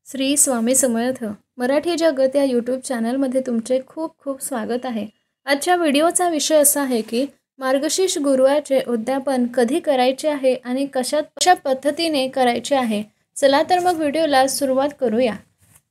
श्री स्वामी समर्थ मराठी जगत या यूट्यूब चॅनलमध्ये तुमचे खूप खूप स्वागत आहे। आजच्या व्हिडिओचा विषय असा आहे की मार्गशीर्ष गुरुवारचे उद्यापन कधी करायचे आहे आणि कशा पद्धतीने करायचे आहे। चला तर मग व्हिडिओला सुरुवात करूया।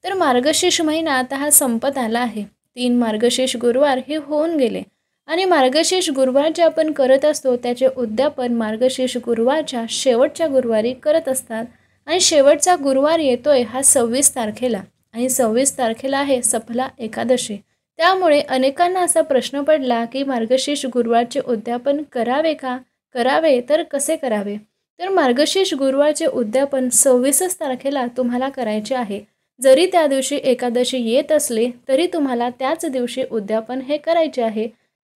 तर मार्गशीर्ष महिना आता हा संपत आला आहे। 3 मार्गशीर्ष गुरुवार हे होऊन गेले आणि मार्गशीर्ष गुरुवार जे आपण करत असतो त्याचे उद्यापन मार्गशीर्ष गुरुवारच्या शेवटच्या गुरुवारी करत असतात आणि शेवटचा गुरुवार येतोय हा 26 तारखेला आणि 26 तारखेला आहे सफला एकादशी। त्यामुळे अनेकांना असा प्रश्न पडला की मार्गशीर्ष गुरुवारचे उद्यापन करावे का, करावे तर कसे करावे। तर मार्गशीर्ष गुरुवारचे उद्यापन 26 तारखेला तुम्हाला करायचे आहे। जरी त्या दिवशी एकादशी येत असली तरी तुम्हाला त्याच दिवशी उद्यापन हे करायचे आहे।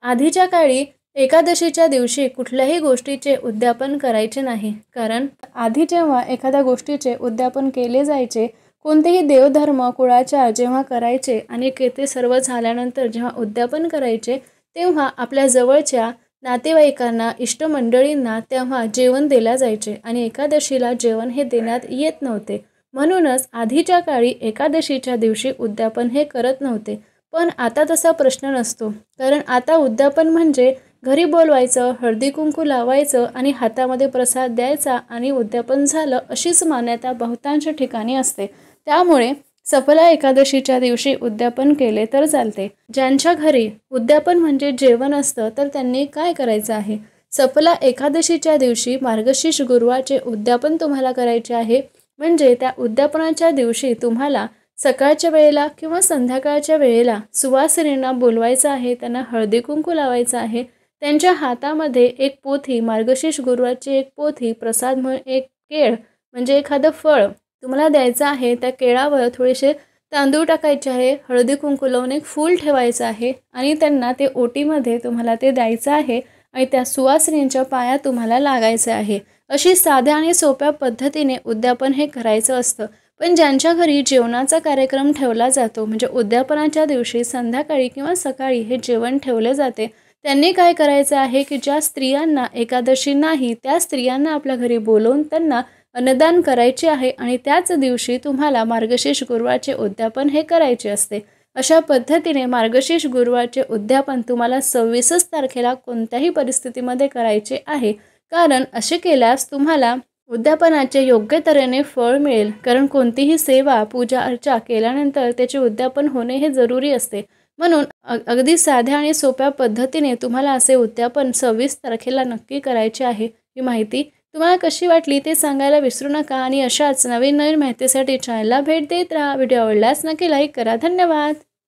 आधीच्या काळी एकादशीच्या दिवशी कुठल्याही गोष्टीचे उद्यापन करायचे नाही, कारण आधी जेव्हा एखाद्या गोष्टीचे उद्यापन केले जायचे, कोणतेही देवधर्म कुळाचार जेव्हा करायचे आणि ते सर्व झाल्यानंतर जेव्हा उद्यापन करायचे तेव्हा आपल्या जवळच्या नातेवाईकांना इष्टमंडळींना तेव्हा जेवण दिले जायचे आणि एकादशीला जेवण हे देण्यात येत नव्हते। म्हणूनच आधीच्या काळी एकादशीच्या दिवशी उद्यापन हे करत नव्हते। पण आता तसा प्रश्न नसतो, कारण आता उद्यापन म्हणजे घरी बोलवायचं, हळदी कुंकू लावायचं आणि हातामध्ये प्रसाद द्यायचा आणि उद्यापन झालं अशीच मान्यता बहुतांश ठिकाणी असते। त्यामुळे सफला एकादशीच्या दिवशी उद्यापन केले तर चालते। ज्यांच्या घरी उद्यापन म्हणजे जेवण असतं तर त्यांनी काय करायचं आहे, सफला एकादशीच्या दिवशी मार्गशीर्ष गुरुवारचे उद्यापन तुम्हाला करायचे आहे। म्हणजे त्या उद्यापनाच्या दिवशी तुम्हाला सकाळच्या वेळेला किंवा संध्याकाळच्या वेळेला सुवासिनींना बोलवायचं आहे, त्यांना हळदी कुंकू लावायचं आहे, त्यांच्या हातामध्ये एक पोथी मार्गशीर्ष गुरुवारची एक पोथी प्रसाद म्हणून एक केळ म्हणजे एखादं फळ तुम्हाला द्यायचं आहे। त्या केळावर थोडेसे तांदूळ टाकायचे आहे, हळदी कुंकू लावून एक फूल ठेवायचं आहे आणि त्यांना ते ओटीमध्ये तुम्हाला ते द्यायचं आहे आणि त्या सुवासिनींच्या पाया तुम्हाला लागायचं आहे। अशी साध्या आणि सोप्या पद्धतीने उद्यापन हे करायचं असतं। पण ज्यांच्या घरी जेवणाचा कार्यक्रम ठेवला जातो, म्हणजे उद्यापनाच्या दिवशी संध्याकाळी किंवा सकाळी हे जेवण ठेवले जाते, त्यांनी काय करायचं आहे की ज्या स्त्रियांना एकादशी नाही त्या स्त्रियांना आपल्या घरी बोलवून त्यांना अन्नदान करायचे आहे आणि त्याच दिवशी तुम्हाला मार्गशीर्ष गुरुवारचे उद्यापन हे करायचे असते। अशा पद्धतीने मार्गशीर्ष गुरुवारचे उद्यापन तुम्हाला 26 तारखेला कोणत्याही परिस्थितीमध्ये करायचे आहे, कारण असे केल्यास तुम्हाला उद्यापनाचे योग्य तऱ्हेने फळ मिळेल। कारण कोणतीही सेवा पूजा अर्चा केल्यानंतर त्याचे उद्यापन होणे हे जरुरी असते। म्हणून अगदी साध्या आणि सोप्या पद्धतीने तुम्हाला असे उद्यापन 26 तारखेला नक्की करायचे आहे। ही माहिती तुम्हाला कशी वाटली ते सांगायला विसरू नका आणि अशाच नवीन माहितीसाठी चॅनलला भेट देत राहा। व्हिडिओ आवडल्यास नक्की लाईक करा। धन्यवाद।